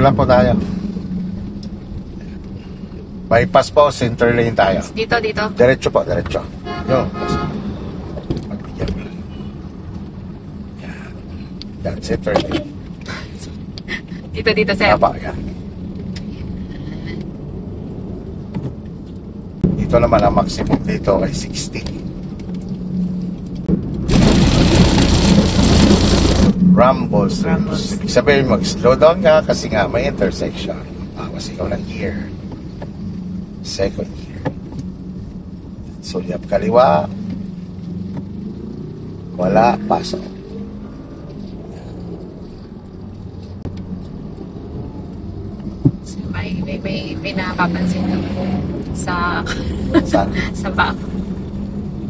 Diretso lang po tayo. Bypass po, center lane tayo. Dito. Diretso po, diretso. Yun. Magbigyan mo lang. Yan, center lane. Dito, sir. Tama, yan. Dito naman ang maximum dito ay 60. Rumbles. Ibig sabihin mag-slow down ka kasi nga may intersection. Bawas ikaw ng gear. Second gear. Sulyap kaliwa. Wala, pasok. May napapansin na sa sa back.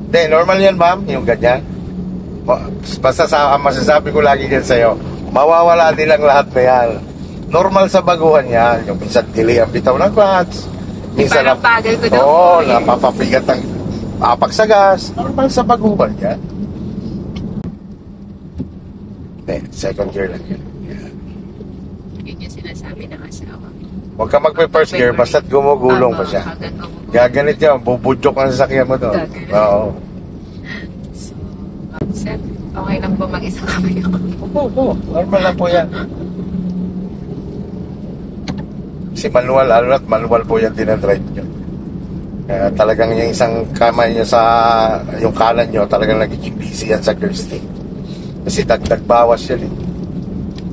Hindi, normal yan ma'am, yung ganyan. Basta ang masasabi ko lagi yan sa'yo, mawawala din ang lahat na yan. Normal sa baguhan yan. Yung minsan delay ang bitaw ng clutch. Minsan parang bagal ko daw. Oo, napapabigat ang apak sa gas. Normal sa baguhan yan. Hindi, second gear lang yan. Yun yung sinasabi ng asawa. Huwag ka magpe-first gear, basta't gumugulong pa siya. Gaganit yan, bubudyok ang sasakyan mo doon. Oo. So, sir, okay lang po mag-isang kamay ako. Opo. Normal lang po yan. Kasi manual, manual po yan dinadrive nyo. Kaya talagang yung isang kamay nyo sa, yung kanan nyo, talagang nagiging busy yan sa gear stick. Kasi dagdag bawas yan eh.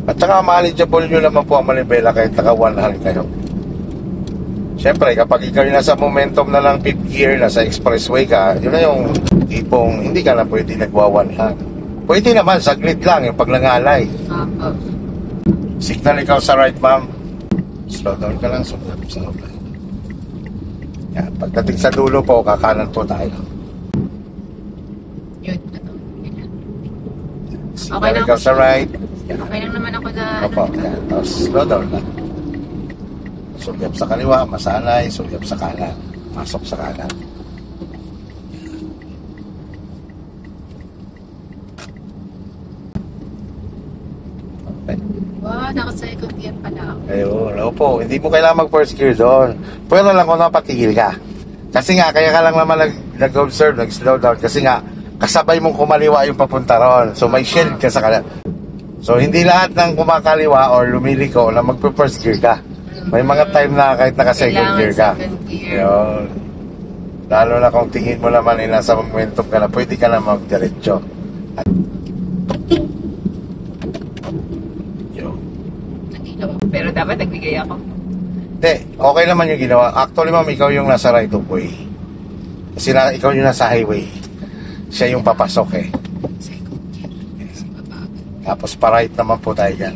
At saka manageable nyo naman po ang manibela kahit naka one hand kayo. Siyempre, kapag ikaw nasa momentum na ng 5th gear, nasa expressway ka, yun na yung tipong hindi ka na pwede nagwa one hand. Pwede naman, saglit lang yung paglangalay. Signal ikaw sa right, ma'am. Slow down ka lang, slow down. Yan, pagdating sa dulo po, kakanan po tayo. Yun. Signal ikaw sa right. Yan. Okay lang naman ako na... Opo, yan. Tapos slow down lang. Sulyap sa kaliwa, masanay, sulyap sa kanan. Pasok sa kanan. Okay. Wow, naka-second gear pala ako. Ayun, opo. Hindi mo kailangan mag-first gear doon. Pwede lang kung napatigil ka. Kasi nga, kaya ka lang naman nag-observe, nag-slow down. Kasi nga, kasabay mong kumaliwa yung papunta ron. So, may shield ka sa kanan. So, hindi lahat ng kumakaliwa or lumiliko na magpe-first gear ka. May mga time na kahit naka-second gear ka. Yun. Lalo na kung tingin mo naman ay nasa momentum ka na, pwede ka na mag-diretso. Yun. Pero dapat nagbigay ako. Hindi, okay naman yung ginawa. Actually, ma'am, ikaw yung nasa right of way. Kasi ikaw yung nasa highway. Siya yung papasok eh. Tapos pa-right naman po tayo dyan.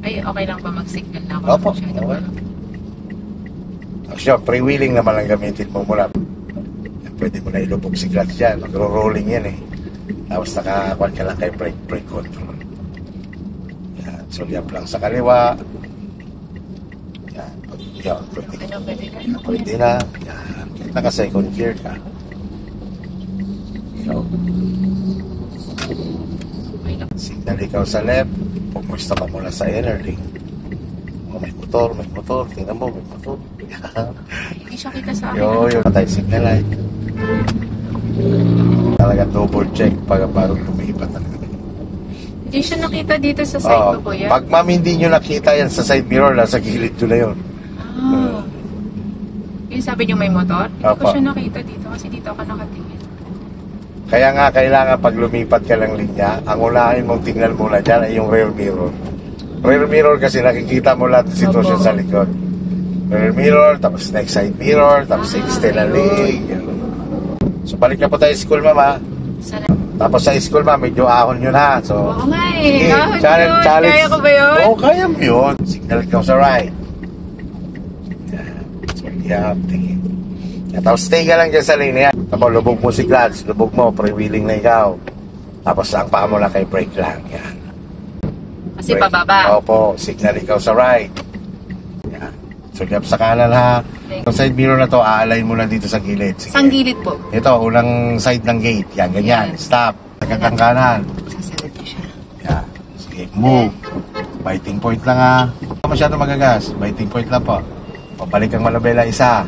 Ay, okay lang ba mag-signal na ako? Opo, okay. Tapos yun, pre-wheeling naman lang gamitin mo muna. Pwede mo na ilubog si clutch dyan. Magro-rolling yan eh. Tapos nakakuan ka lang kay brake control. Yan, sulyap lang sa kaliwa. Yan, pwede na. Yan, naka-second gear ka. Yan. Signal ikaw sa left, pumusta ka muna sa inner lane. May motor, tingnan mo, may motor. Hindi siya kita sa akin. Yun, patay signal light. Talaga double check bago lumipat talaga. Hindi siya nakita dito sa side ko, kuya. Pag ma'am hindi nyo nakita yan sa side mirror, nasa gilid nyo na yun. Yung sabi nyo may motor? Hindi Opo. ko siya nakita dito kasi dito ako nakatingin. Kaya nga kailangan pag lumipat ka ng linya, ang unahin mong tingnan muna dyan ay yung rear mirror. Rear mirror kasi nakikita mo lahat ng sitwasyon sa likod. Rear mirror, tapos next side mirror, tapos external leg. So balik na po tayo sa school, mama. Tapos sa school, medyo ahon yun ha. So, oo nga eh. Challenge. Kaya ko ba yun? Oo, kaya mo yun. Signal ka sa right. So, tingin. Tapos stay ka lang dyan sa linya. Tapos lubog mo si clutch, lubog mo, pre-wheeling na ikaw. Tapos ang paa mo na kay brake lang. Yan. Kasi pababa. Opo, signal ikaw sa right. Yan. Sulyap sa kanan ha. Yung side mirror na to, aalay mo lang dito sa gilid. Sige. Sang gilid po? Ito, unang side ng gate. Yan, ganyan. Stop. Agad ang kanan. Sasagot ko siya. Yan. Sige, move. Biting point lang ha. Masyado magagas. Biting point lang po. Pabalik ang manubela isa.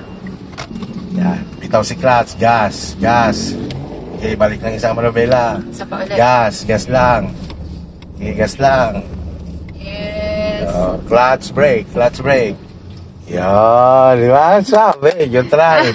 Yan. Bitaw si clutch. Gas. Gas. Okay, balik ng isang manubela. Isa pa ulit. Gas. Gas lang. Okay, gas lang. Yes. Clutch brake. Clutch brake. Yan. Di ba? Sabi. You try.